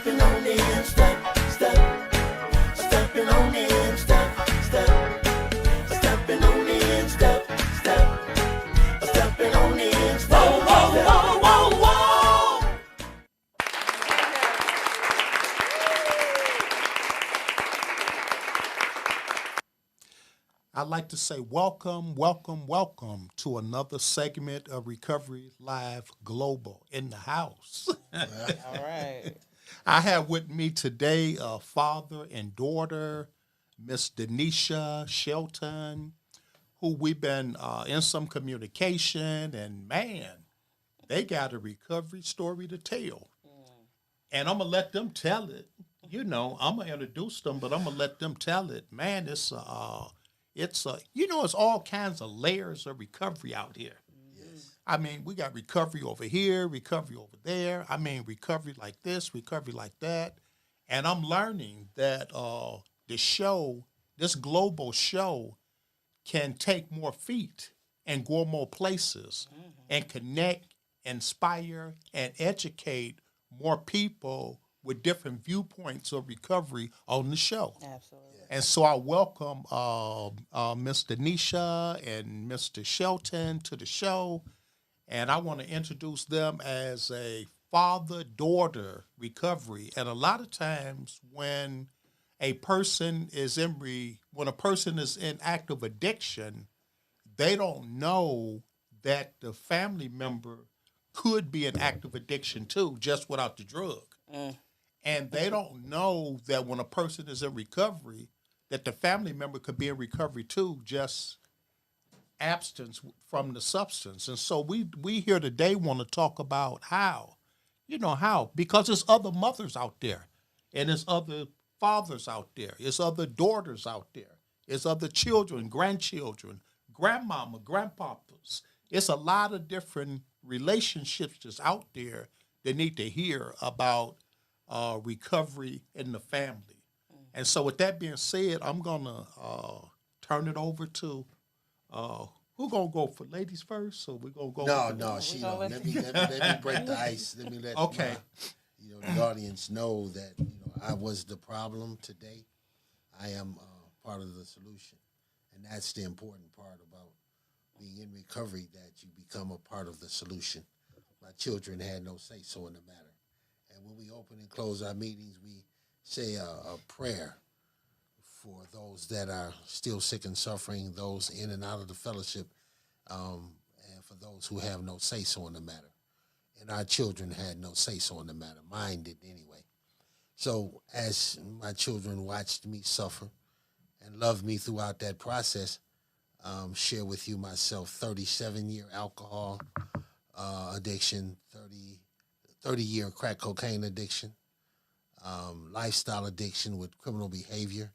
stepping on in, step, step, stepping on in, step, step, stepping on in, step, step, stepping on in, step, whoa, whoa, whoa, whoa, whoa. I'd like to say welcome, welcome, welcome to another segment of Recovery Live Global in the house. All right. I have with me today a father and daughter, Miss Denesha Shelton, who we've been in some communication, and man, they got a recovery story to tell. And I'm going to let them tell it. You know, I'm going to introduce them, but I'm going to let them tell it. Man, it's all kinds of layers of recovery out here. Yes. I mean, we got recovery over here, recovery over there. I mean, recovery like this, recovery like that. And I'm learning that this global show, can take more feet and go more places and connect, inspire, and educate more people with different viewpoints of recovery on the show. Absolutely. And so I welcome Miss Denesha and Mr. Shelton to the show. And I want to introduce them as a father-daughter recovery. And a lot of times when a person is in active addiction, they don't know that the family member could be in active addiction too, just without the drug. And they don't know that when a person is in recovery, that the family member could be in recovery too, just abstinence from the substance. And so we here today want to talk about how, because there's other mothers out there, and there's other fathers out there, there's other daughters out there, there's other children, grandchildren, grandmama, grandpapas. It's a lot of different relationships that's out there that need to hear about recovery in the family. And so with that being said, I'm going to turn it over to, who going to go for ladies first? So we're going to go. No, she don't. Let me break the ice. Let me let the audience know that I was the problem today. I am part of the solution, and that's the important part about being in recovery, that you become a part of the solution. My children had no say-so in the matter. And when we open and close our meetings, we say a prayer for those that are still sick and suffering, those in and out of the fellowship, and for those who have no say-so in the matter. And our children had no say-so in the matter. Mine did anyway. So as my children watched me suffer and loved me throughout that process, share with you myself 37-year alcohol addiction, 30-year crack cocaine addiction, lifestyle addiction with criminal behavior.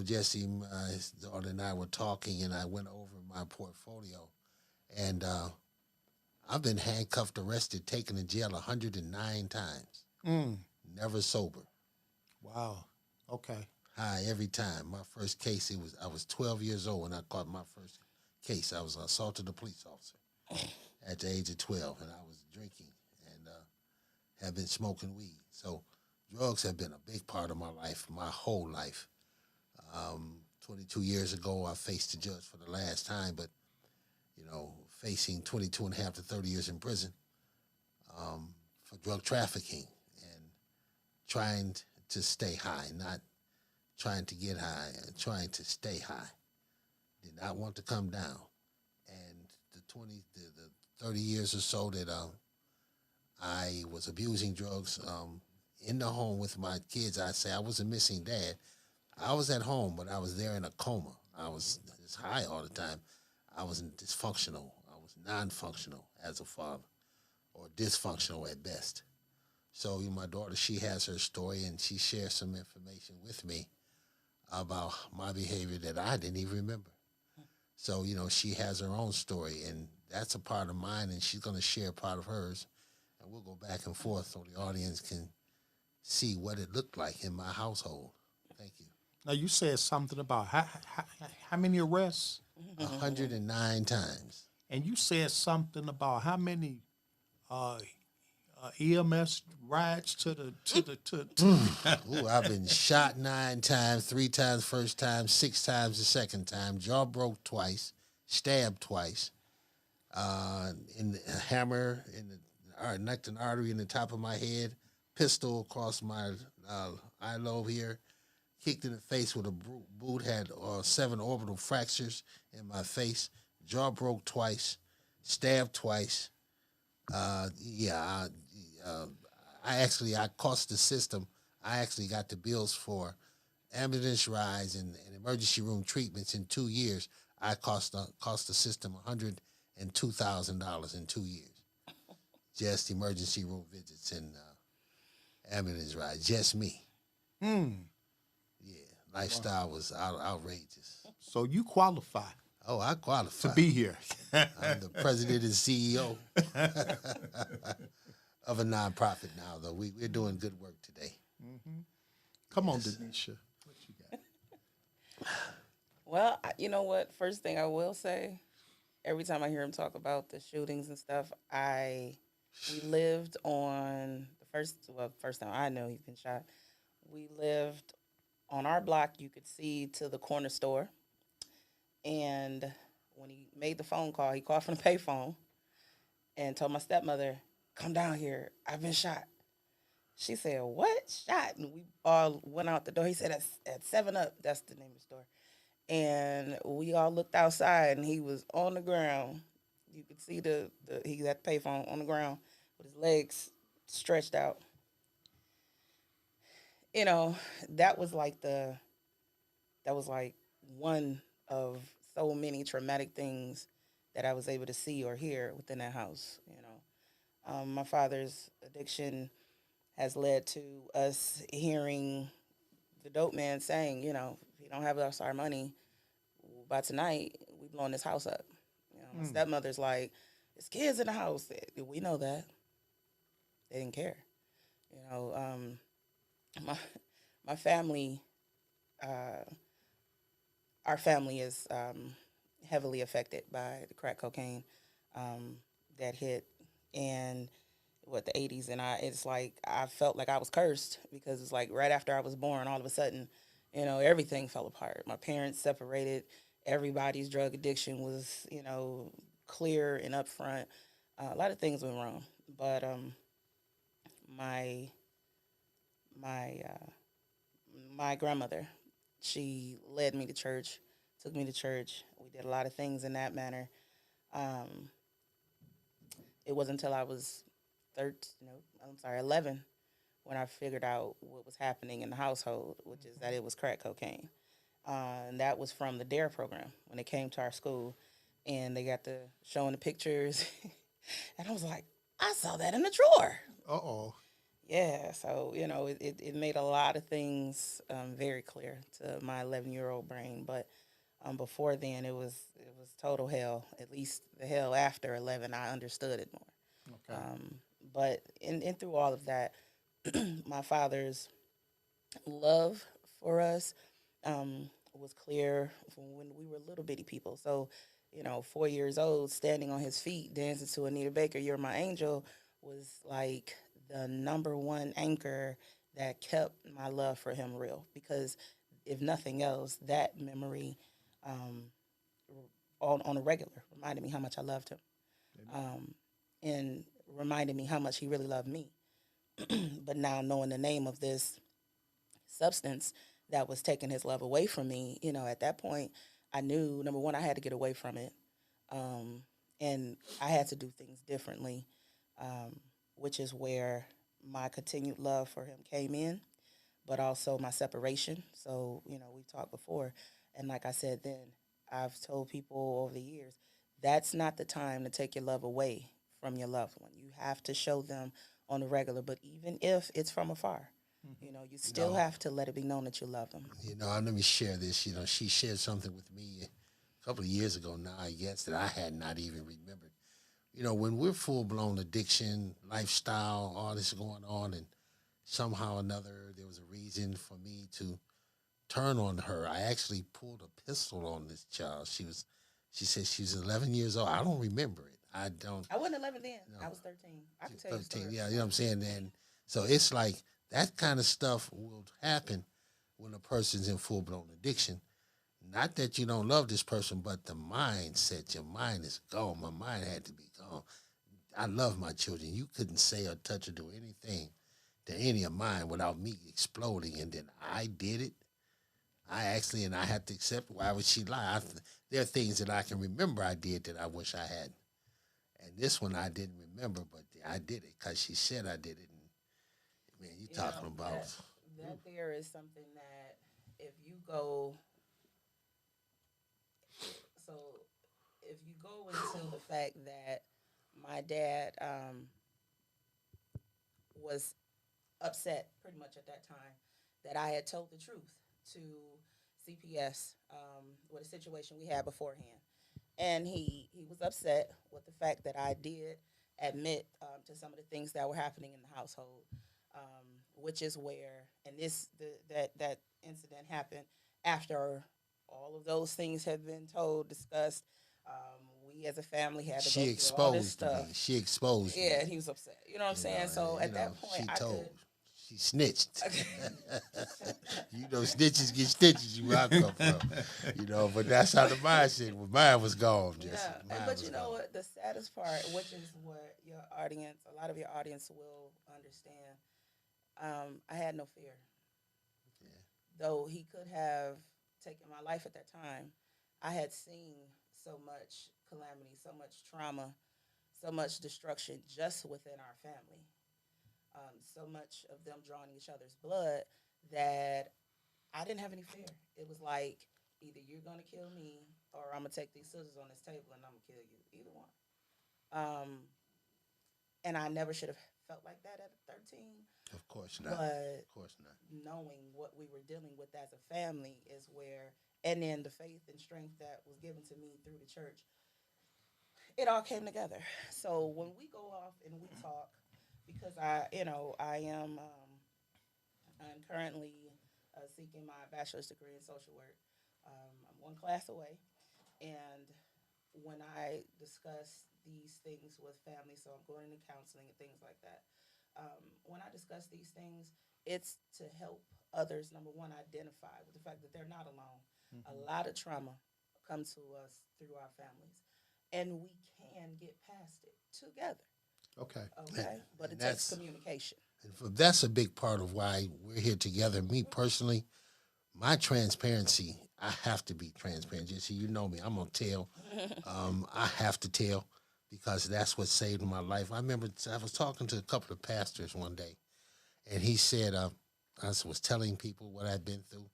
Jesse, my daughter, and I were talking, and I went over my portfolio, and I've been handcuffed, arrested, taken to jail 109 times. Never sober. Wow. Okay. High every time. My first case, I was 12 years old when I caught my first case. I was assaulted a police officer at the age of 12, and I was drinking and have been smoking weed. So drugs have been a big part of my life, my whole life. 22 years ago, I faced the judge for the last time, but, facing 22 and a half to 30 years in prison for drug trafficking and trying to stay high, not trying to get high, and trying to stay high. Did not want to come down. And the 30 years or so that I was abusing drugs in the home with my kids, I say I was a missing dad. I was at home, but I was there in a coma. I was just high all the time. I was dysfunctional. I was non-functional as a father, or dysfunctional at best. So my daughter, she has her story, and she shares some information with me about my behavior that I didn't even remember. So, she has her own story, and that's a part of mine, and she's going to share a part of hers, and we'll go back and forth so the audience can see what it looked like in my household. Thank you. Now, you said something about how many arrests? 109 times. And you said something about how many EMS rides to the Ooh, I've been shot 9 times, 3 times first time, 6 times the second time, jaw broke twice, stabbed twice, in the hammer in the knocked an artery in the top of my head, pistol across my eye lobe here, kicked in the face with a boot, had 7 orbital fractures in my face, jaw broke twice, stabbed twice. I cost the system. I actually got the bills for ambulance rides and emergency room treatments in 2 years. I cost the system $102,000 in 2 years. Just emergency room visits and ambulance rides. Just me. Yeah, lifestyle was outrageous. So you qualify Oh, I qualify to be here. I'm the president and CEO of a nonprofit now, though. We're doing good work today. Come on, Denesha. What you got? Well, you know what? First thing I will say, every time I hear him talk about the shootings and stuff, we lived on the first time I know he's been shot. We lived on our block. You could see to the corner store, and when he made the phone call, he called from the payphone and told my stepmother, "Come down here. I've been shot." She said, "What? Shot?" And we all went out the door. He said, at 7 Up, that's the name of the store. And we all looked outside, and he was on the ground. You could see he's at the payphone on the ground with his legs stretched out. You know, that was like one of so many traumatic things that I was able to see or hear within that house. My father's addiction has led to us hearing the dope man saying, if you don't have us our money by tonight, we blowing this house up. My stepmother's like, there's kids in the house. We know that. They didn't care. My family, our family is heavily affected by the crack cocaine that hit in the 80s, and it's like I felt like I was cursed because it's like right after I was born, all of a sudden, everything fell apart. My parents separated. Everybody's drug addiction was, clear and upfront. A lot of things went wrong, but my grandmother, she led me to church, took me to church. We did a lot of things in that manner. It wasn't until I was 11, when I figured out what was happening in the household, which is that it was crack cocaine. And that was from the DARE program when they came to our school, and they got to showing the pictures. And I was like, I saw that in the drawer. Uh-oh. Yeah, so, it made a lot of things very clear to my 11-year-old brain. But before then, it was total hell. At least the hell after 11, I understood it more. Okay. But in through all of that, my father's love for us was clear from when we were little bitty people. So, 4 years old, standing on his feet, dancing to Anita Baker, "You're My Angel," was like the number one anchor that kept my love for him real. Because if nothing else, that memory on a regular reminded me how much I loved him. And reminded me how much he really loved me. But now knowing the name of this substance that was taking his love away from me, at that point, I knew, number one, I had to get away from it. And I had to do things differently, which is where my continued love for him came in, but also my separation. So, we talked before. And like I said then, I've told people over the years, that's not the time to take your love away from your loved one. You have to show them on the regular, but even if it's from afar, you still have to let it be known that you love them. Let me share this. She shared something with me a couple of years ago now, I guess, that I had not even remembered. When we're full-blown addiction, lifestyle, all this going on, and somehow or another there was a reason for me to turn on her. I actually pulled a pistol on this child. She said she was 11 years old. I don't remember it. I don't. I wasn't 11 then. I was 13. I can tell you 13. stories. Yeah, you know what I'm saying? And so it's like that kind of stuff will happen when a person's in full blown addiction. Not that you don't love this person, but the mindset, your mind is gone. My mind had to be gone. I love my children. You couldn't say or touch or do anything to any of mine without me exploding. And then I did it. I had to accept. Why would she lie? There are things that I can remember I did that I wish I hadn't. And this one I didn't remember, but I did it because she said I did it. And man, you talking about that there is something that if you go, so if you go into the fact that my dad was upset pretty much at that time that I had told the truth to CPS with a situation we had beforehand. And he was upset with the fact that I did admit to some of the things that were happening in the household, which is where, and that incident happened after all of those things had been told, discussed. We as a family had to go through all this stuff. Me. She exposed me. Yeah, and he was upset. You know what I'm saying? So at that point, she snitched. You know, snitches get stitches. Where I come from, you know. But that's how the mindset was. Mine was gone. Jesse. Yeah, but you know what? The saddest part, which is what your audience, a lot of your audience will understand. I had no fear. Yeah. Though he could have taken my life at that time, I had seen so much calamity, so much trauma, so much destruction just within our family. So much of them drawing each other's blood that I didn't have any fear. It was like either you're gonna kill me or I'm gonna take these scissors on this table and I'm gonna kill you. Either one. And I never should have felt like that at 13. Of course not. But of course not. Knowing what we were dealing with as a family is where, and then the faith and strength that was given to me through the church, it all came together. So when we go off and we talk, because I'm currently seeking my bachelor's degree in social work. I'm one class away, and when I discuss these things with families, so I'm going into counseling and things like that. When I discuss these things, it's to help others, number one, identify with the fact that they're not alone. Mm-hmm. A lot of trauma comes to us through our families, and we can get past it together. Okay. But it takes communication. That's a big part of why we're here together. Me personally, my transparency, I have to be transparent. Jesse, you know me. I'm going to tell. I have to tell because that's what saved my life. I remember I was talking to a couple of pastors one day, and he said, I was telling people what I'd been through,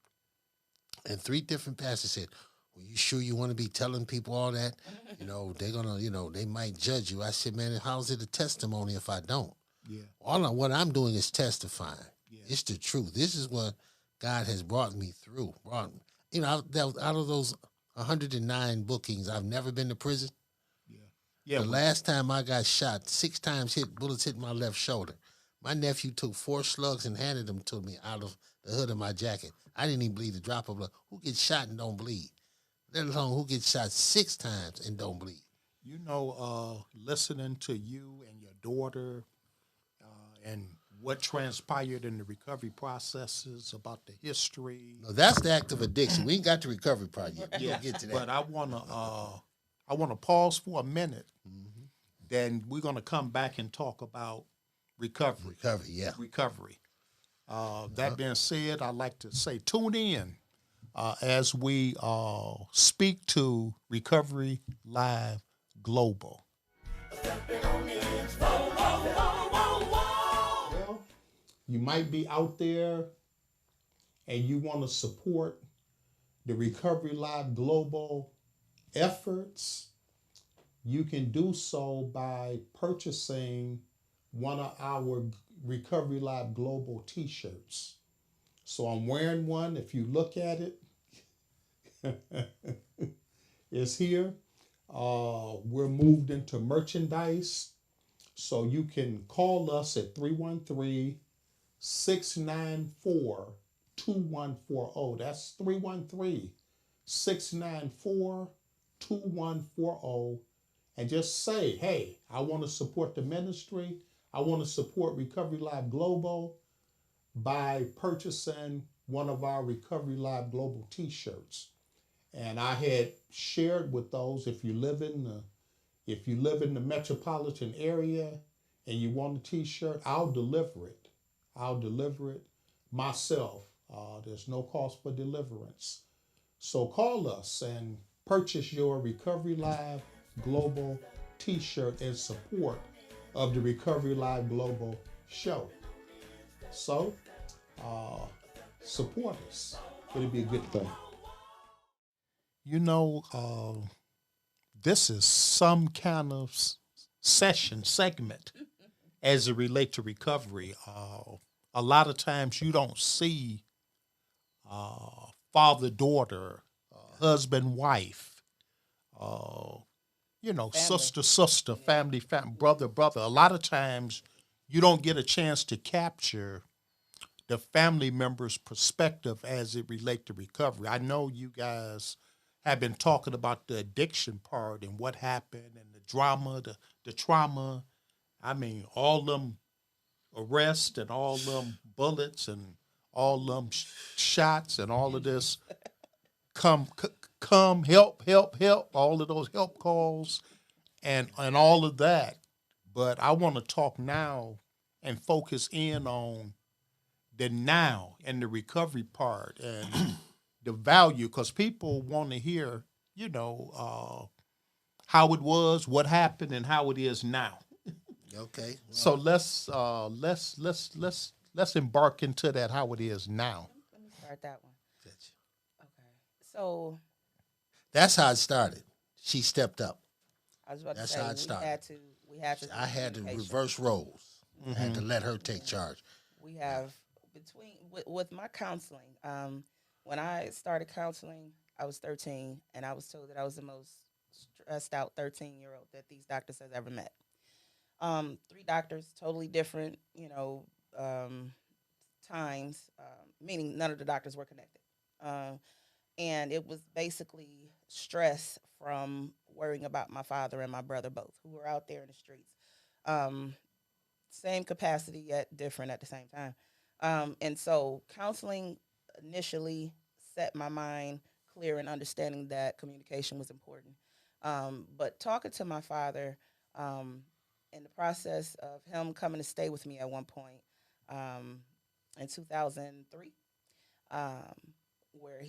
and 3 different pastors said, well, you sure you want to be telling people all that? You know, they're going to, they might judge you. I said, man, how's it a testimony if I don't? Yeah. What I'm doing is testifying. Yeah. It's the truth. This is what God has brought me through. Out of those 109 bookings, I've never been to prison. Yeah. The last time I got shot, 6 times bullets hit my left shoulder. My nephew took 4 slugs and handed them to me out of the hood of my jacket. I didn't even bleed a drop of blood. Who gets shot and don't bleed? Let alone who gets shot 6 times and don't bleed. You know, listening to you and your daughter and what transpired in the recovery processes about the history. No, that's the active addiction. We ain't got the recovery part yet. We'll get to that. But I wanna pause for a minute. Mm-hmm. Then we're gonna come back and talk about recovery. Recovery. That being said, I'd like to say tune in as we speak to Recovery Live Global. Well, you might be out there and you want to support the Recovery Live Global efforts. You can do so by purchasing one of our Recovery Live Global t-shirts. So I'm wearing one. If you look at it, it's here. We're moved into merchandise. So you can call us at 313-694-2140. That's 313-694-2140. and just say, hey, I want to support the ministry. I want to support Recovery Live Global by purchasing one of our Recovery Live Global t-shirts. And I had shared with those, if you live in the metropolitan area and you want a t-shirt, I'll deliver it. I'll deliver it myself. There's no cost for deliverance. So call us and purchase your Recovery Live Global t-shirt in support of the Recovery Live Global show. So support us. It'll be a good thing. You know, this is some kind of segment as it relates to recovery. A lot of times you don't see father, daughter, husband, wife, sister, sister, family, brother, brother. A lot of times you don't get a chance to capture the family member's perspective as it relates to recovery. I know you guys have been talking about the addiction part and what happened and the drama, the trauma. I mean, all them arrests and all them bullets and all them shots and all of this come, help, all of those help calls and all of that. But I want to talk now and focus in on the now and the recovery part and the value, because people want to hear, how it was, what happened, and how it is now. Okay. Well, So let's embark into that, how it is now. Let me start that one. Okay. So that's how it started. She stepped up. I was about That's to say how it started. we had to. I had to communication. reverse roles. I had to let her take charge. We have with my counseling. When I started counseling, I was 13, and I was told that I was the most stressed out 13-year-old that these doctors has ever met. 3 doctors, totally different, times, meaning none of the doctors were connected. And it was basically stress from worrying about my father and my brother both, who were out there in the streets. Same capacity, yet different at the same time. And so counseling initially set my mind clear in understanding that communication was important. But talking to my father, in the process of him coming to stay with me at one point, in 2003, where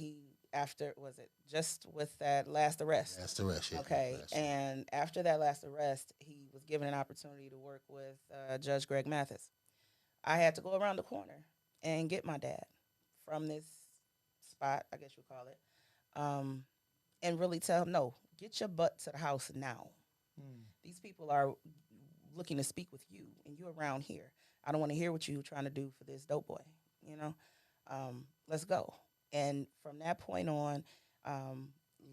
was it just with that last arrest? That's the rest. Yeah. Okay, That's and after that last arrest, he was given an opportunity to work with Judge Greg Mathis. I had to go around the corner and get my dad from this spot, I guess you call it, and really tell him, no, get your butt to the house now. These people are looking to speak with you, and you're around here. I don't want to hear what you're trying to do for this dope boy. Let's go. And from that point on,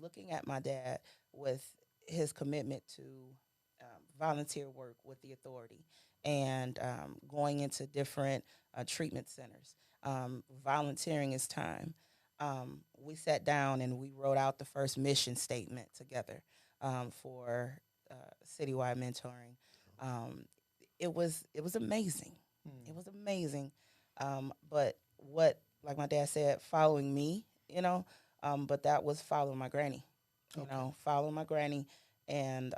looking at my dad with his commitment to volunteer work with the authority and going into different treatment centers, volunteering his time, we sat down and we wrote out the first mission statement together for citywide mentoring. It was amazing. It was amazing. But like my dad said, following me, but that was following my granny, following my granny and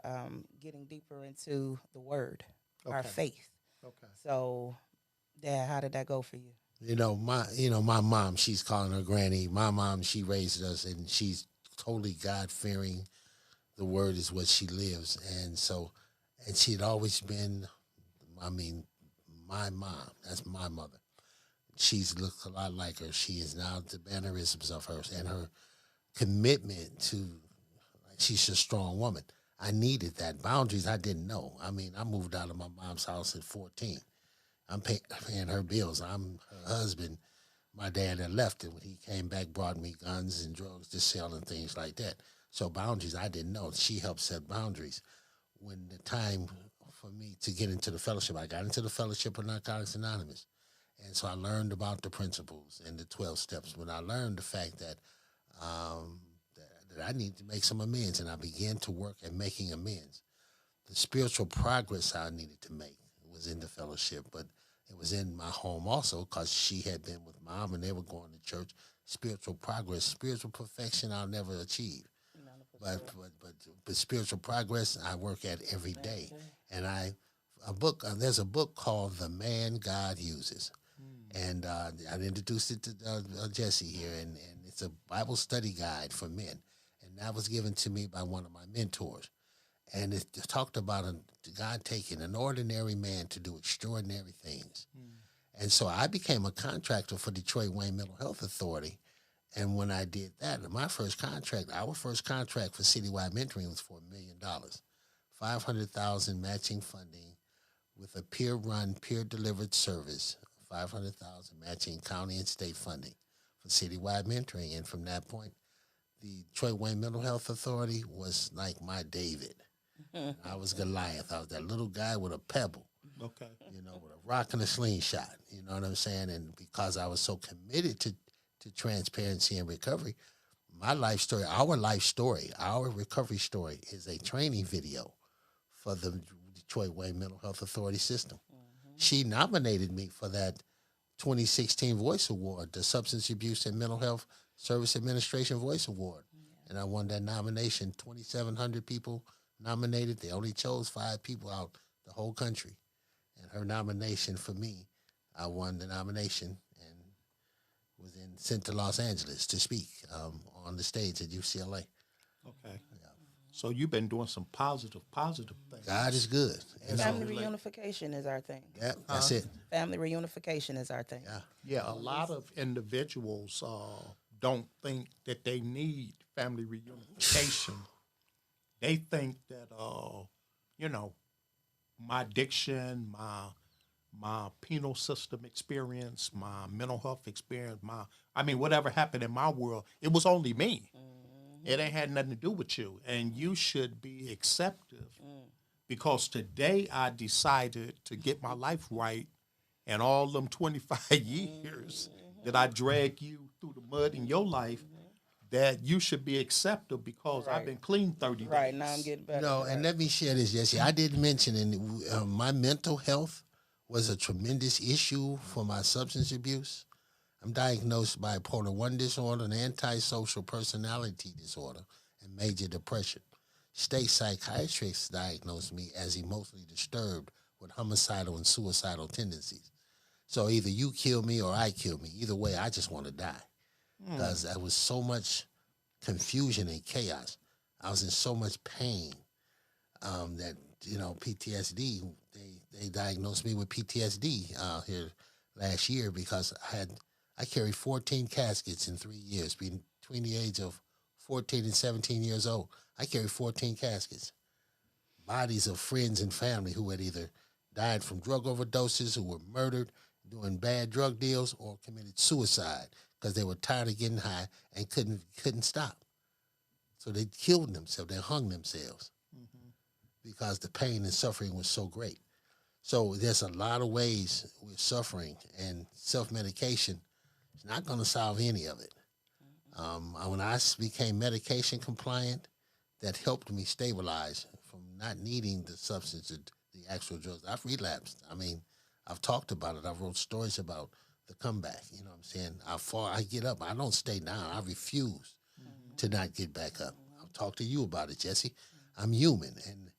getting deeper into the word, our faith. Okay. So, Dad, how did that go for you? My mom, she's calling her granny. My mom, she raised us, and she's totally God-fearing. The word is what she lives. And she had always been, my mom, that's my mother. She's looked a lot like her. She is now the mannerisms of her and her commitment to, she's a strong woman. I needed that. Boundaries I didn't know. I moved out of my mom's house at 14. I'm paying her bills. I'm her husband. My dad had left, and when he came back, brought me guns and drugs to sell and things like that. So boundaries I didn't know. She helped set boundaries. When the time for me to get into the fellowship, I got into the Fellowship of Narcotics Anonymous. And so I learned about the principles and the 12 steps. When I learned the fact that that I need to make some amends, and I began to work at making amends. the spiritual progress I needed to make was in the fellowship, but it was in my home also because she had been with mom and they were going to church. Spiritual progress, spiritual perfection I'll never achieve. But spiritual progress I work at every day. And there's a book called The Man God Uses. And I introduced it to Jesse here, and it's a Bible study guide for men. And that was given to me by one of my mentors. And it talked about God taking an ordinary man to do extraordinary things. And so I became a contractor for Detroit Wayne Mental Health Authority. And when I did that, our first contract for citywide mentoring was for $1 million, $500,000 matching funding with a peer-run, peer-delivered service, $500,000 matching county and state funding for citywide mentoring. And from that point, the Detroit Wayne Mental Health Authority was like my David. I was Goliath. I was that little guy with a pebble. Okay. With a rock and a slingshot. You know what I'm saying? And because I was so committed to transparency and recovery, our life story, our recovery story is a training video for the Detroit Wayne Mental Health Authority system. She nominated me for that 2016 Voice Award, the Substance Abuse and Mental Health Service Administration Voice Award. And I won that nomination. 2,700 people nominated. They only chose 5 people out the whole country. And her nomination for me, I won the nomination and was sent to Los Angeles to speak on the stage at UCLA. Okay. So you've been doing some positive things. God is good. And family reunification is our thing. Yeah, that's it. Family reunification is our thing. Yeah, a lot of individuals don't think that they need family reunification. They think that, my addiction, my penal system experience, my mental health experience, whatever happened in my world, it was only me. It ain't had nothing to do with you. And you should be acceptive because today I decided to get my life right, and all them 25 years that I dragged you through the mud in your life, that you should be accepted because I've been clean 30 days. Right, now I'm getting better. And let me share this, Jesse. I didn't mention my mental health was a tremendous issue for my substance abuse. I'm diagnosed bipolar 1 disorder, an antisocial personality disorder, and major depression. State psychiatrists diagnosed me as emotionally disturbed with homicidal and suicidal tendencies. So either you kill me or I kill me. Either way, I just want to die. Because there was so much confusion and chaos. I was in so much pain that, PTSD, they diagnosed me with PTSD here last year because I carried 14 caskets in 3 years. Between the age of 14 and 17 years old, I carried 14 caskets. Bodies of friends and family who had either died from drug overdoses, who were murdered, doing bad drug deals, or committed suicide because they were tired of getting high and couldn't stop. So they killed themselves. They hung themselves because the pain and suffering was so great. So there's a lot of ways we're suffering, and self-medication is not going to solve any of it. When I became medication compliant, that helped me stabilize from not needing the substance, the actual drugs. I've relapsed. I've talked about it. I've wrote stories about the comeback. You know what I'm saying? I get up. I don't stay down. I refuse to not get back up. I've talked to you about it, Jesse. I'm human, and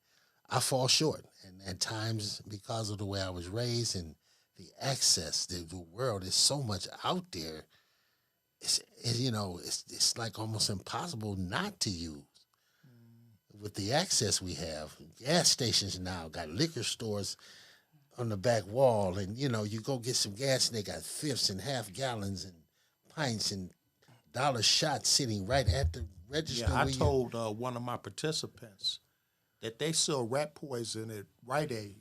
I fall short. And at times, because of the way I was raised and the access, the world is so much out there, it's like almost impossible not to use. With the access we have, gas stations now got liquor stores on the back wall, and you go get some gas and they got fifths and half gallons and pints and dollar shots sitting right at the register. Yeah, I told one of my participants that they sell rat poison at Rite Aid,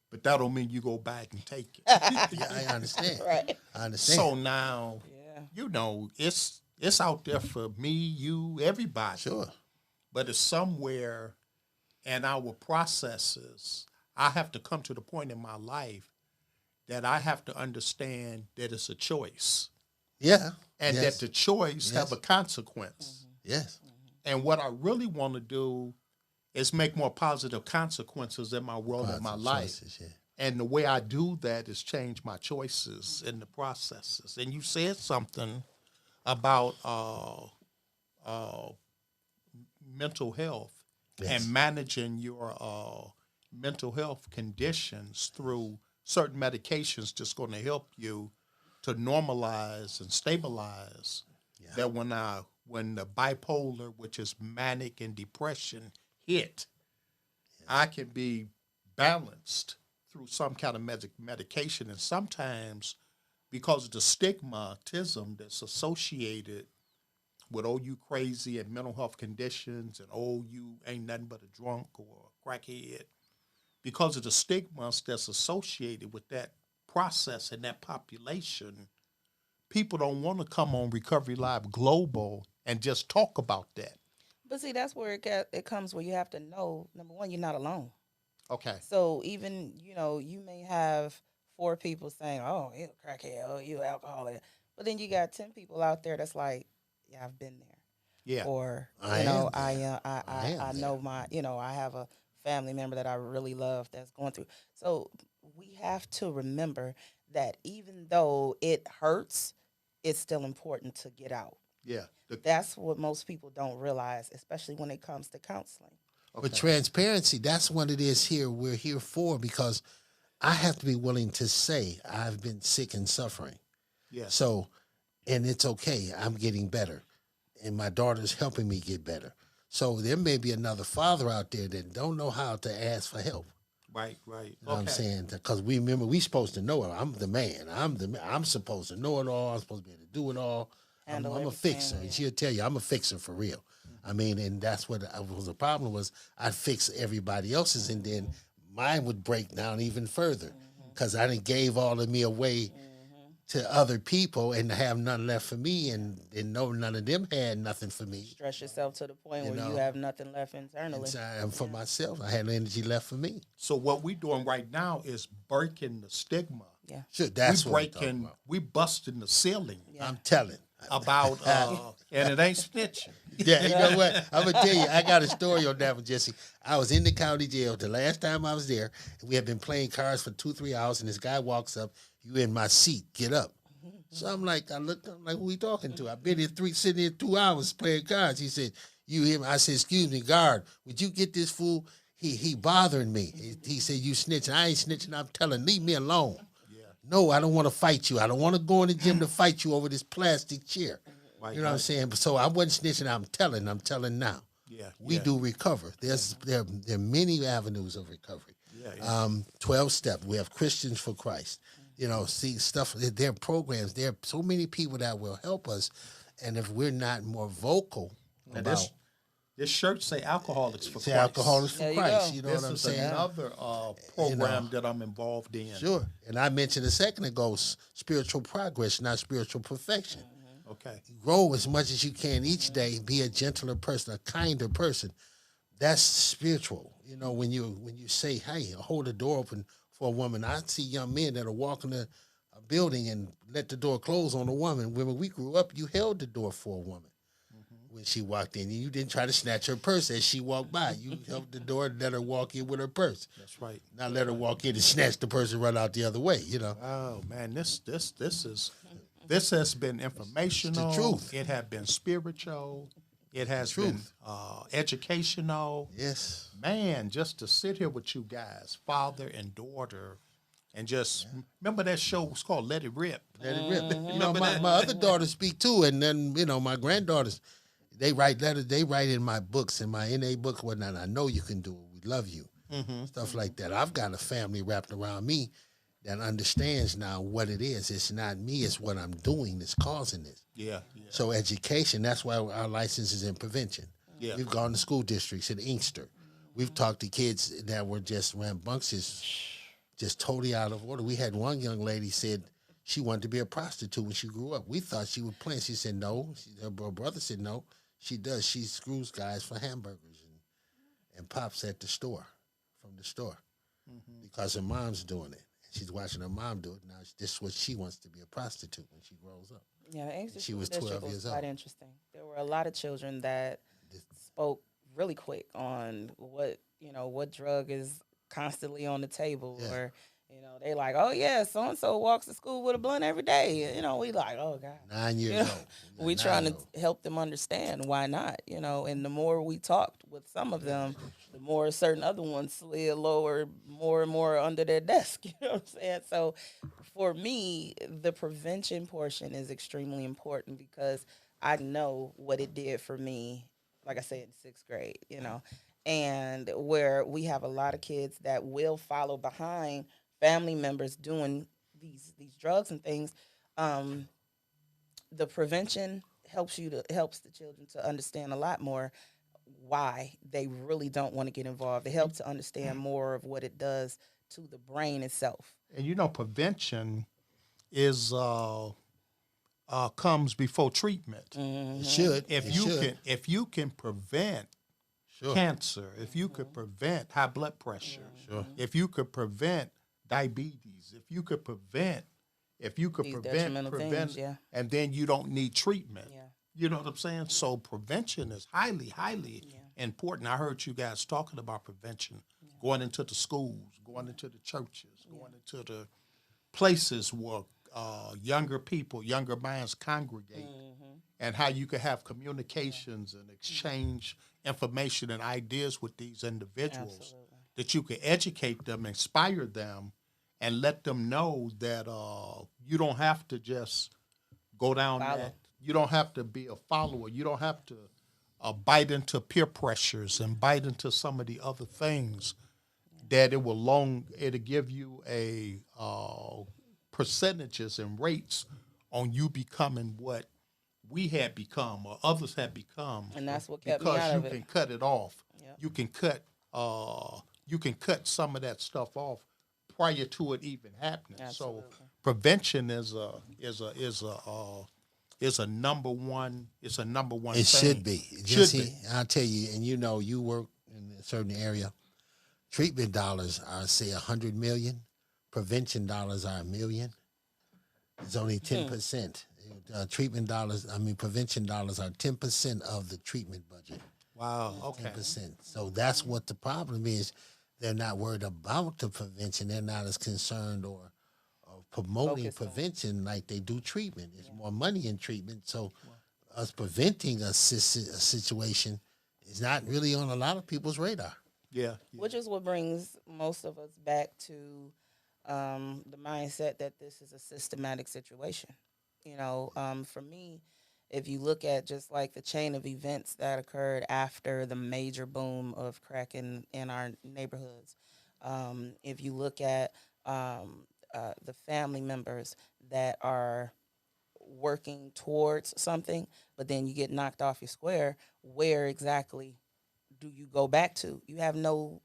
but that don't mean you go back and take it. Yeah, I understand. Right. I understand. So now, it's out there for me, you, everybody. Sure. But it's somewhere in our processes. I have to come to the point in my life that I have to understand that it's a choice. Yeah. And yes. that the choice have a consequence. Yes. And what I really want to do is make more positive consequences in my world and my life. Choices, yeah. And the way I do that is change my choices in the processes. And you said something about mental health Yes. and managing your mental health conditions through certain medications that's going to help you to normalize and stabilize. That when the bipolar, which is manic and depression, hit, I can be balanced through some kind of medication. And sometimes, because of the stigmatism that's associated with, oh, you crazy and mental health conditions, and oh, you ain't nothing but a drunk or a crackhead, because of the stigmas that's associated with that process and that population, people don't want to come on Recovery Live Global and just talk about that. But see, that's where it comes where you have to know, number one, you're not alone. Okay. So even, you may have 4 people saying, oh, you a crackhead, oh, you alcoholic. But then you got 10 people out there that's like, yeah, I've been there. Yeah. Or, I I am know I have a family member that I really love that's going through. So we have to remember that even though it hurts, it's still important to get out. Yeah. That's what most people don't realize, especially when it comes to counseling. But transparency, that's what it is here. We're here for, because I have to be willing to say I've been sick and suffering. Yeah. So, and it's okay. I'm getting better. And my daughter's helping me get better. So there may be another father out there that don't know how to ask for help. Right. You know what I'm saying? Because we supposed to know it. I'm the man. I'm supposed to know it all. I'm supposed to be able to do it all. I'm a Everything, fixer. yeah. And she'll tell you, I'm a fixer for real. I mean, and that's what was the problem was I'd fix everybody else's, and then mine would break down even further because I done gave all of me away to other people and have none left for me, and no, none of them had nothing for me. Stress yourself to the point You where know, you have nothing left internally. Inside, and for myself, I had no energy left for me. So what we're doing right now is breaking the stigma. Yeah. Sure, that's we what I'm talking about. we busting the ceiling Yeah. I'm telling. about, and it ain't snitching. Yeah, you know what? I'm gonna tell you, I got a story on that one, Jesse. I was in the county jail the last time I was there. We had been playing cards for 2-3 hours, and this guy walks up. You in my seat? Get up. So I'm like, I'm like, who we talking to? I've been here sitting here 2 hours playing cards. He said, you hear me? I said, excuse me, guard. Would you get this fool? He bothering me. He said, you snitching. I ain't snitching. I'm telling, leave me alone. No, I don't want to fight you. I don't want to go in the gym to fight you over this plastic chair. Right, You know what I'm saying? So I wasn't snitching. I'm telling now. Yeah, We do recover. There are many avenues of recovery. 12-step. We have Christians for Christ. See stuff. There are programs. There are so many people that will help us. And if we're not more vocal Now about this shirt say Alcoholics for say Christ. Alcoholics for There you Christ, go. you know This what I'm is saying? another program that I'm involved in. Sure. And I mentioned a second ago, spiritual progress, not spiritual perfection. Okay. Grow as much as you can each day. Be a gentler person, a kinder person. That's spiritual. When you say, "Hey, hold the door open for a woman," I see young men that'll walk in a building and let the door close on a woman. When we grew up, you held the door for a woman when she walked in. You didn't try to snatch her purse as she walked by. You held the door and let her walk in with her purse. That's right. Not let her walk in and snatch the purse and run out the other way. Oh man, this has been informational. It's the truth. It has been spiritual. It has been educational. Yes. Man, just to sit here with you guys, father and daughter, and just remember that show was called Let It Rip. Let it rip. My other daughters speak too, and then my granddaughters, they write letters. They write in my books, in my NA book, whatnot. I know you can do it. We love you, stuff like that. I've got a family wrapped around me that understands now what it is. It's not me. It's what I'm doing that's causing this. Yeah. So education. That's why our license is in prevention. Yeah. We've gone to school districts in Inkster. We've talked to kids that were just rambunctious, just totally out of order. We had one young lady said she wanted to be a prostitute when she grew up. We thought she was playing. She said no. Her brother said no. She does. She screws guys for hamburgers and pops at the store, from the store, because her mom's doing it. She's watching her mom do it. Now this is what she wants to be, a prostitute when she grows up. Yeah, the Inkster She School was District 12 years quite old. interesting. There were a lot of children that spoke really quick on what drug is constantly on the table, Yeah. or they like, oh yeah, so and so walks to school with a blunt every day. We like, oh God. 9 You years know, old. we Yeah, trying 9 to years old. help them understand why not, and the more we talked with some of them, the more certain other ones slid lower more and more under their desk. You know what I'm saying? So for me, the prevention portion is extremely important because I know what it did for me, like I said, in sixth grade, and where we have a lot of kids that will follow behind family members doing these drugs and things. Um, the prevention helps the children to understand a lot more why they really don't want to get involved. It helps to understand more of what it does to the brain itself. And prevention is comes before treatment. It should. If It you should. can if you can prevent Sure. cancer, if you could prevent high blood pressure, Sure. if you could prevent diabetes, if you could These prevent detrimental things, yeah. and then you don't need treatment. Yeah. You know what I'm saying? So prevention is highly, highly important. I heard you guys talking about prevention, going into the schools, going into the churches, going into the places where younger people, younger minds congregate, and how you could have communications and exchange information and ideas with these individuals, Absolutely. that you could educate them, inspire them, and let them know that you don't have to just go down Follow. that. You don't have to be a follower. You don't have to bite into peer pressures and bite into some of the other things that it'll give you a percentages and rates on you becoming what we had become or others had become. And that's what kept me because out you of it. can cut it off. Yep. You can cut some of that stuff off prior to it even happening. Absolutely. So prevention is a number one. It's a number one. It thing. should be. Should be. I'll tell you, and you work in a certain area. Treatment dollars are, say, 100 million. Prevention dollars are $1 million. It's only 10%. Prevention dollars are 10% of the treatment budget. Wow. Okay. 10%. So that's what the problem is. They're not worried about the prevention. They're not as concerned or promoting Focused on. prevention like they do treatment. There's more money in treatment. So us preventing a situation is not really on a lot of people's radar. Yeah. Which is what brings most of us back to the mindset that this is a systematic situation. For me, if you look at just like the chain of events that occurred after the major boom of crack in our neighborhoods, if you look at the family members that are working towards something, but then you get knocked off your square, where exactly do you go back to? You have no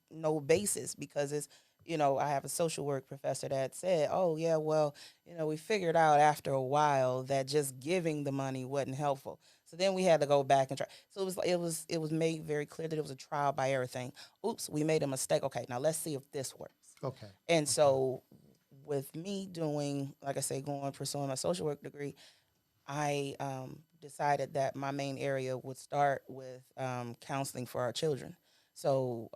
basis, because it's, I have a social work professor that said, oh yeah, well, we figured out after a while that just giving the money wasn't helpful. So then we had to go back and try. So it was made very clear that it was a trial by error thing. Oops, we made a mistake. Okay, now let's see if this works. Okay. And so with me doing, like I say, pursuing my social work degree, I decided that my main area would start with counseling for our children. So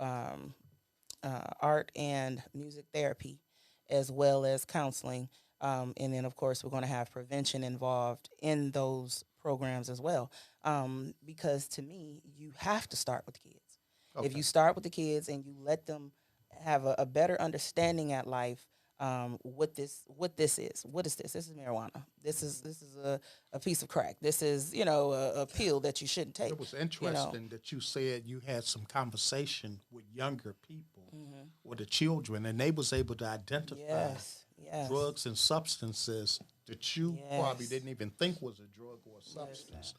art and music therapy, as well as counseling. And then, of course, we're going to have prevention involved in those programs as well. Because to me, you have to start with the kids. Okay. If you start with the kids and you let them have a better understanding at life, what this is. What is this? This is marijuana. This is a piece of crack. This is a pill that you shouldn't take. It was interesting that you said you had some conversation with younger people, with the children, and they was able to identify Yes. drugs and substances that you probably Yes. didn't even think was a drug or a substance.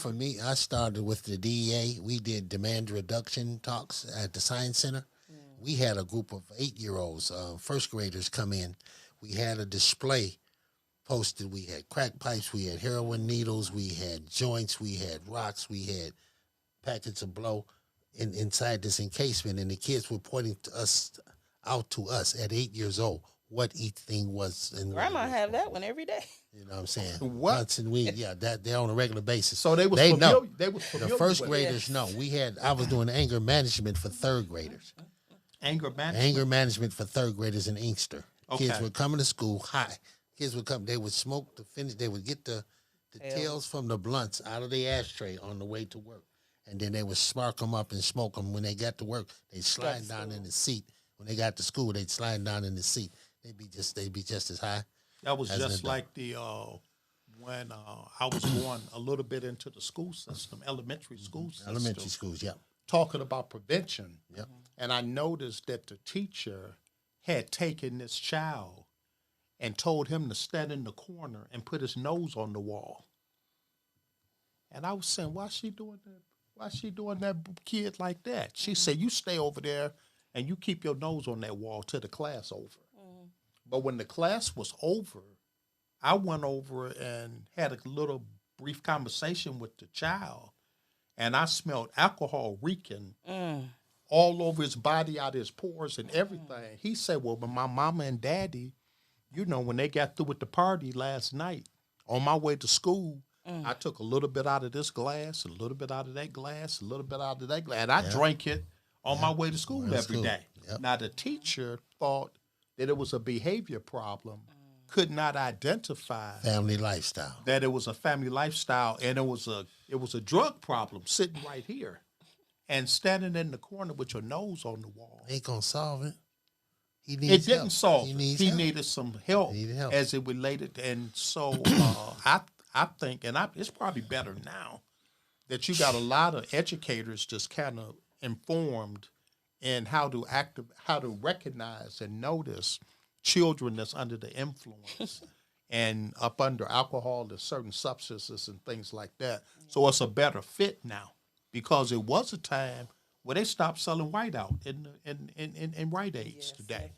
For me, I started with the DEA. We did demand reduction talks at the Science Center. We had a group of 8-year-olds, first graders, come in. We had a display posted. We had crack pipes, we had heroin needles, we had joints, we had rocks, we had packets of blow inside this encasement, and the kids were pointing out to us at 8 years old, what each thing was. And Grandma have that one every day. You know what I'm saying? What? Blunts and weed, yeah, that they're on a regular basis. So they was know. familiar. They was The familiar first with graders know. I was doing anger management for third graders. anger management. Anger management for third graders in Inkster. Okay. Kids would come to school high. Kids would come. They would smoke the finish. They would get the tails from the blunts out of the ashtray on the way to work, and then they would spark them up and smoke them. When they got to work, they'd slide down in the seat. When they got to school, they'd slide down in the seat. They'd be just as high. That was as an just adult. like the when I was going a little bit into the school system, elementary school system. Elementary schools, yeah. Talking about prevention. Yep. And I noticed that the teacher had taken this child and told him to stand in the corner and put his nose on the wall. And I was saying, why she doing that? Why she doing that kid like that? She said, you stay over there and you keep your nose on that wall till the class over. But when the class was over, I went over and had a little brief conversation with the child, and I smelled alcohol reeking all over his body, out his pores and everything. He said, well, when my mama and daddy, you know, when they got through with the party last night, on my way to school, I took a little bit out of this glass, a little bit out of that glass, a little bit out of that glass, and I drank it on my way to school every day. Yep. Now, the teacher thought that it was a behavior problem, could not identify Family lifestyle. that it was a family lifestyle, and it was a drug problem sitting right here, and standing in the corner with your nose on the wall. Ain't gonna solve it. He It needs didn't help. solve He it. needs He help. needed some help, Needed help. as it related, and so I think, and it's probably better now that you got a lot of educators just kind of informed in how to recognize and notice children that's under the influence and up under alcohol and certain substances and things like that. So it's a better fit now, because it was a time where they stopped selling whiteout in Rite Aids today.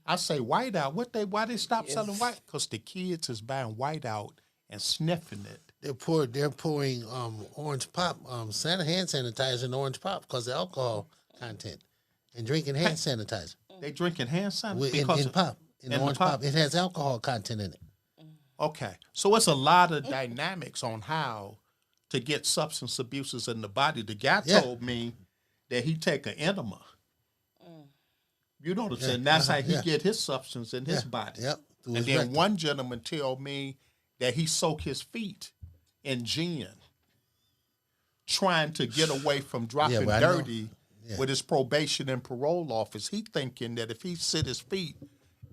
I say whiteout. Why they stop selling white? Because the kids is buying whiteout and sniffing it. They're pouring orange pop, hand sanitizer in orange pop because of alcohol content, and drinking hand sanitizer. They drinking hand sanitizer In pop. In in the orange pop. pop. It has alcohol content in it. Okay, so it's a lot of dynamics on how to get substance abuses in the body. The guy told me that he take an enema. You know what I'm saying? That's how he get his substance in his body. Yep. Through And his then rectum. one gentleman told me that he soak his feet in gin, trying to get away from dropping but I know. dirty with his probation and parole office. He thinking that if he sit his feet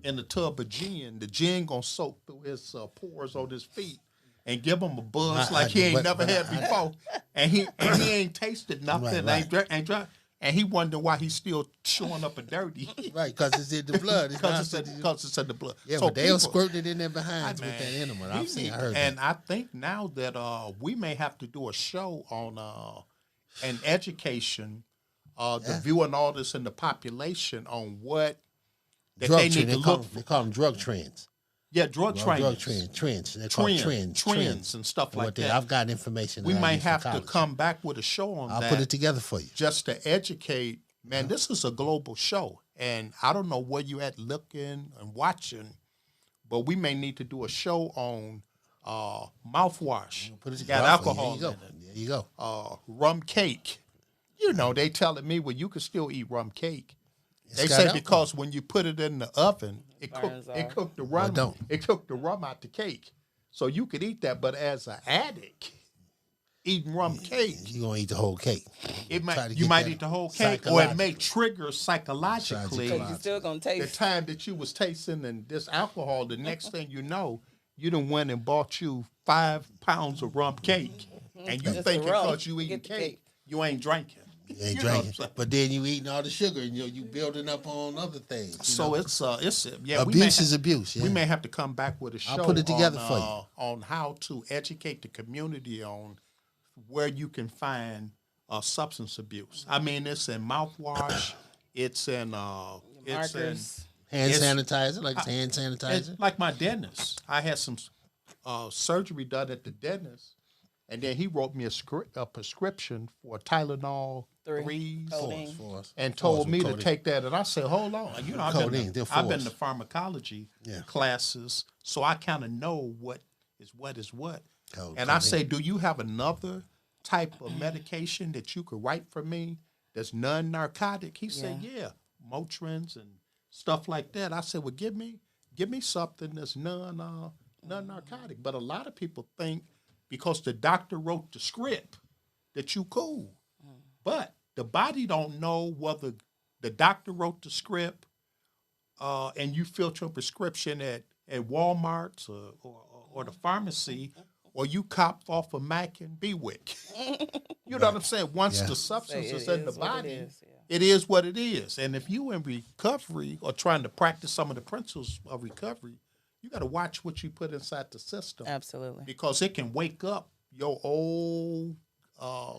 in the tub of gin, the gin gonna soak through his pores on his feet and give him a buzz like he ain't never had before. And he ain't tasted nothing. Right. Ain't drunk. And he wonder why he's still showing up a dirty. Right, because it's in the blood. Because it's in the blood. Yeah, So but they'll people- squirt it in their behinds Man, with that enema. he I heard and that. I think now that we may have to do a show on an education, the viewing all this in the population on what that Drug they need trend. to look for. They call them drug trends. Yeah, drug Drug trends. trends. They're called trends and stuff like What that. I've got information. We that I might used have in to college. come back with a show on I'll that put it together for you. just to educate. Man, this is a global show, and I don't know where you at looking and watching, but we may need to do a show on mouthwash. Put it Got together. alcohol There in you it. go. There you go. Rum cake. You know, they telling me, well, you can still eat rum cake. They got say alcohol. because when you put it in the oven, it Burns cooked the Well, rum. don't. It cooked the rum out the cake, so you could eat that. But as an addict, eating rum cake, You're going to eat the whole cake. it Try might to you get might that eat the whole cake, or it may psychological. trigger psychologically Because you still gonna the taste. time that you was tasting and this alcohol. The next thing you know, you done went and bought you 5 pounds of rum cake, and you Just the thinking rum. because you eating Get the cake, cake. you ain't drinking. You ain't You know what I'm drinking. saying? But then you eating all the sugar and you building up on other things. you So know? it's yeah. Abuse is abuse. Yeah. We may have to come back with a show. put it together on, for you. On how to educate the community on where you can find substance abuse. I mean, it's in mouthwash. It's in Markers. hand it's- sanitizer, like it's hand sanitizer. it's like my dentist. I had some surgery done at the dentist, and then he wrote me a prescription for Tylenol 3. Codeine. Fours. and told me to codeine. take that. And I said, hold on. You know, Codeine, they're I've been fours. to pharmacology Yeah. classes, so I kind of know what is what. And I Codeine. say, do you have another type of medication that you could write for me that's non-narcotic? He said, yeah, Motrins and stuff like that. I said, well, give me something that's non-narcotic. But a lot of people think because the doctor wrote the script that you cool. But the body don't know whether the doctor wrote the script and you filled your prescription at Walmart or the pharmacy, or you copped off of Mac and Bewick. You know what I'm saying? Once the substance is in the body, it is what it is. And if you in recovery or trying to practice some of the principles of recovery, you got to watch what you put inside the system. Absolutely. Because it can wake up your old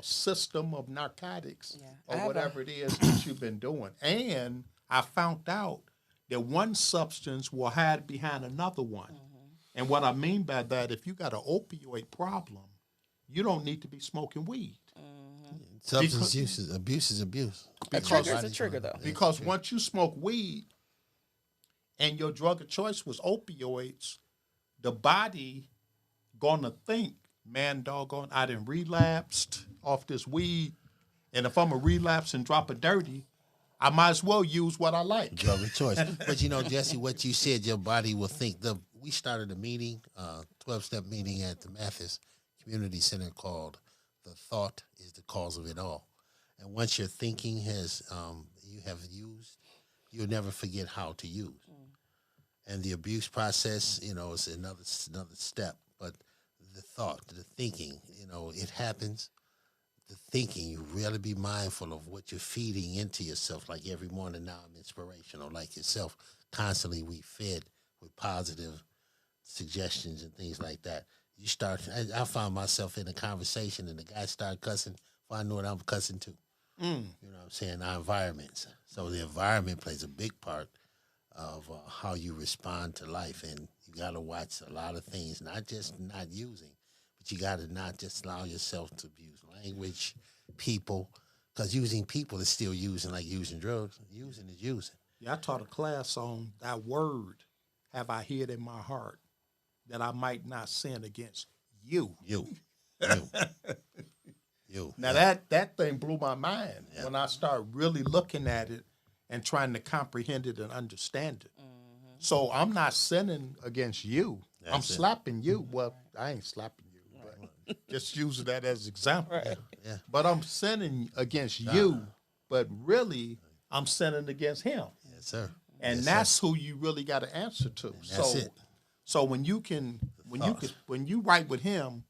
system of narcotics or whatever it is that you've been doing. And I found out that one substance will hide behind another one. And what I mean by that, if you got an opioid problem, you don't need to be smoking weed. Substance use is abuse. A trigger is a trigger, though. Because once you smoke weed and your drug of choice was opioids, the body gonna think, man, doggone, I done relapsed off this weed, and if I'm a relapse and drop a dirty, I might as well use what I like. Drug of choice. But you know, Jesse, what you said, your body will think. We started a meeting, 12-step meeting at the Mathis Community Center called "The Thought is the Cause of It All." And once your thinking you have used, you'll never forget how to use. And the abuse process, you know, is another step. But the thought, the thinking, you know, it happens. The thinking, you really be mindful of what you're feeding into yourself. Like every morning now, I'm inspirational. Like yourself, constantly we fed with positive suggestions and things like that. You start. I found myself in a conversation, and the guy started cussing. If I know it, I'm cussing too. You know what I'm saying? Our environments. So the environment plays a big part of how you respond to life, and you got to watch a lot of things, not just not using, but you got to not just allow yourself to abuse language, people, because using people is still using, like using drugs. Using is using. Yeah, I taught a class on that word, have I hid in my heart, that I might not sin against you. You. Now that thing blew my mind when I started really looking at it and trying to comprehend it and understand it. So I'm not sinning against you. I'm slapping you. Well, I ain't slapping you, but just using that as an example. Yeah. But I'm sinning against you, but really I'm sinning against him. Yes, sir. And that's who you really got to answer to. That's it. So when you right with him,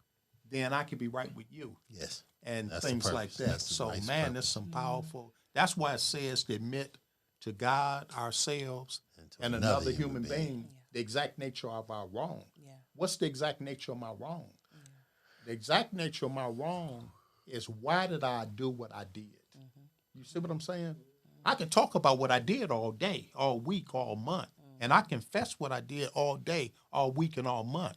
then I can be right with you. Yes. And That's the things like purpose. that. That's the So nice man, purpose. there's some powerful. That's why it says to admit to God, ourselves, and another human being the exact nature of our wrong. Yeah. What's the exact nature of my wrong? The exact nature of my wrong is why did I do what I did? You see what I'm saying? I can talk about what I did all day, all week, all month. And I confess what I did all day, all week, and all month.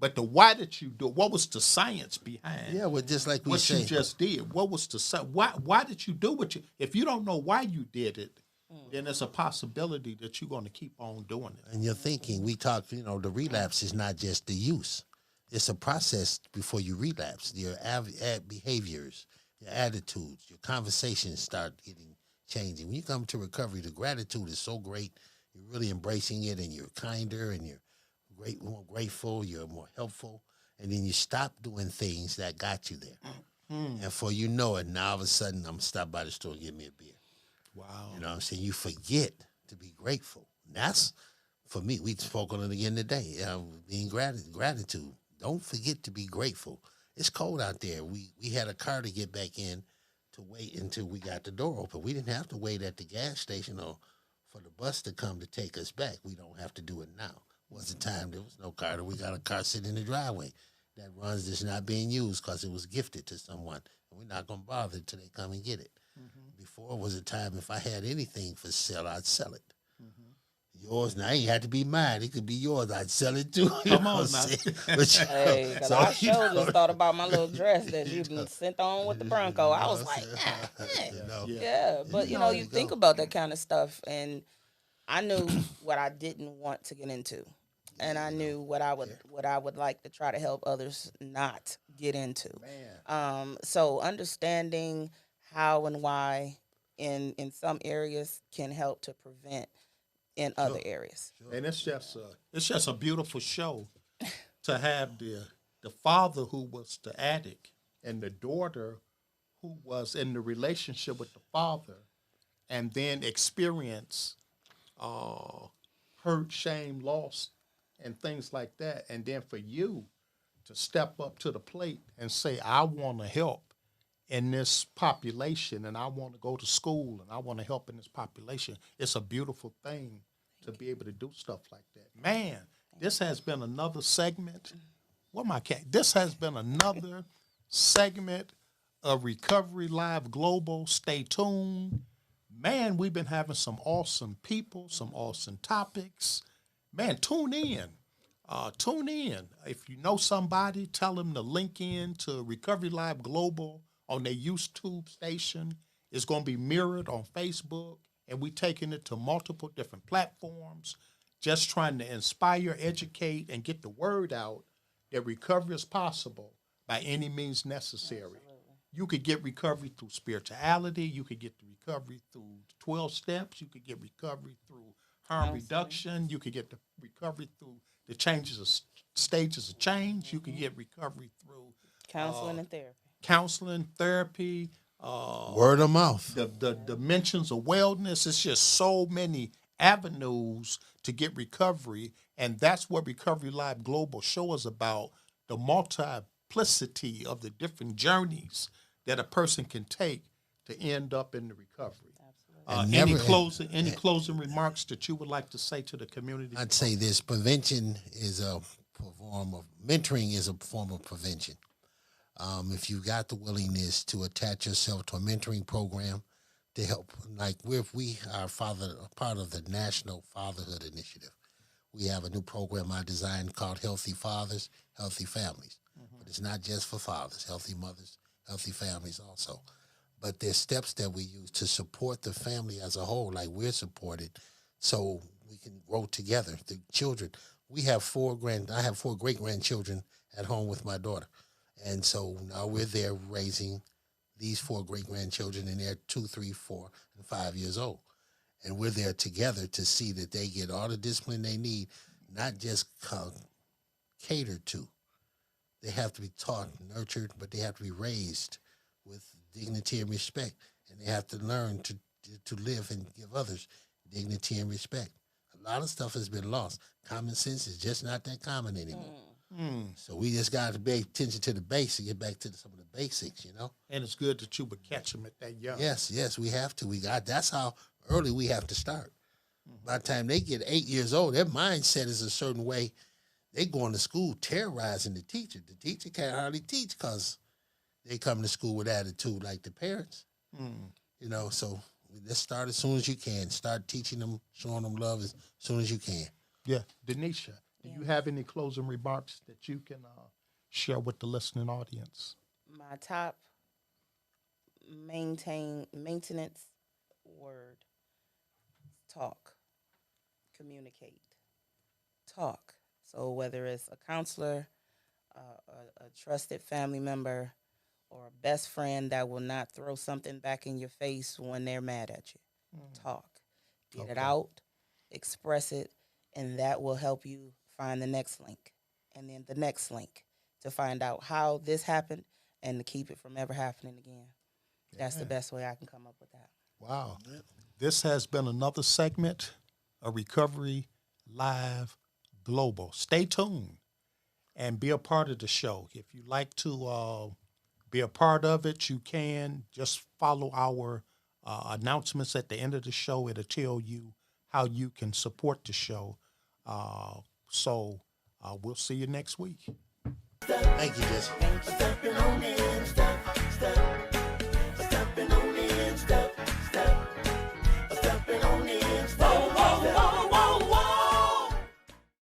But the why did you do it? What was the science behind Yeah, well, just like we what say. you just did? What was the why did you do what you? If you don't know why you did it, then there's a possibility that you're going to keep on doing it. And you're thinking, we talk, you know, the relapse is not just the use. It's a process before you relapse. Your behaviors, your attitudes, your conversations start changing. When you come to recovery, the gratitude is so great. You're really embracing it, and you're kinder, and you're more grateful, you're more helpful, and then you stop doing things that got you there. And for you know it, now all of a sudden, I'm going to stop by the store and get me a beer. Wow. You know what I'm saying? You forget to be grateful. And that's, for me, we spoke on it again today, being gratitude. Don't forget to be grateful. It's cold out there. We had a car to get back in to wait until we got the door open. We didn't have to wait at the gas station or for the bus to come to take us back. We don't have to do it now. Was the time there was no car. We got a car sitting in the driveway that runs that's not being used because it was gifted to someone. And we're not going to bother until they come and get it. Before was a time if I had anything for sale, I'd sell it. yours. Now, it ain't had to be mine. It could be yours. I'd sell it too. Come on now. Hey, because so, I you sure know, just thought about my little dress that you been sent on with the Bronco. I was like, yeah. But, you know, you think about that kind of stuff, and I knew what I didn't want to get into. And I knew what I would like to try to help others not get into. So understanding how and why in some areas can help to prevent in other areas. And it's just a beautiful show to have the father who was the addict and the daughter who was in the relationship with the father, and then experience hurt, shame, loss, and things like that. And then for you to step up to the plate and say, I want to help in this population, and I want to go to school, and I want to help in this population. It's a beautiful thing to be able to do stuff like that. Man, this has been another segment. What my cat? This has been another segment of Recovery Live Global. Stay tuned. Man, we've been having some awesome people, some awesome topics. Man, tune in. Tune in. If you know somebody, tell them to link in to Recovery Live Global on their YouTube station. It's going to be mirrored on Facebook, and we're taking it to multiple different platforms, just trying to inspire, educate, and get the word out that recovery is possible by any means necessary. Absolutely. You could get recovery through spirituality. You could get the recovery through 12 steps. You could get recovery through harm reduction. You could get the recovery through the stages of change. You could get recovery through counseling and therapy. Counseling, therapy, word of mouth. The dimensions of wellness. It's just so many avenues to get recovery, and that's what Recovery Live Global show is about, the multiplicity of the different journeys that a person can take to end up in the recovery. Any closing remarks that you would like to say to the community? I'd say this: prevention is a form of mentoring is a form of prevention. If you got the willingness to attach yourself to a mentoring program to help, like we are part of the National Fatherhood Initiative. We have a new program I designed called Healthy Fathers, Healthy Families. Mm-hmm. But it's not just for fathers, healthy mothers, healthy families also. But there's steps that we use to support the family as a whole, like we're supported, so we can grow together. The children, I have 4 great-grandchildren at home with my daughter. And so now we're there raising these 4 great-grandchildren, and they're 2, 3, 4, and 5 years old. And we're there together to see that they get all the discipline they need, not just catered to. They have to be taught, nurtured, but they have to be raised with dignity and respect. And they have to learn to live and give others dignity and respect. A lot of stuff has been lost. Common sense is just not that common anymore. So we just got to pay attention to the basics, get back to some of the basics, you know. And it's good that you would catch them at that young. Yes, we have to. That's how early we have to start. By the time they get 8 years old, their mindset is a certain way. They going to school terrorizing the teacher. The teacher can't hardly teach because they come to school with attitude like the parents. You know, so let's start as soon as you can. Start teaching them, showing them love as soon as you can. Yeah. Denesha, do you have any closing remarks that you can share with the listening audience? My top maintenance word: talk, communicate, talk. So whether it's a counselor, a trusted family member, or a best friend that will not throw something back in your face when they're mad at you, talk. Get it out, express it, and that will help you find the next link, and then the next link to find out how this happened and to keep it from ever happening again. That's the best way I can come up with that. Wow. This has been another segment of Recovery Live Global. Stay tuned and be a part of the show. If you'd like to be a part of it, you can. Just follow our announcements at the end of the show. It'll tell you how you can support the show. So we'll see you next week. Thank you, Jesse. Stepping on in, step, step.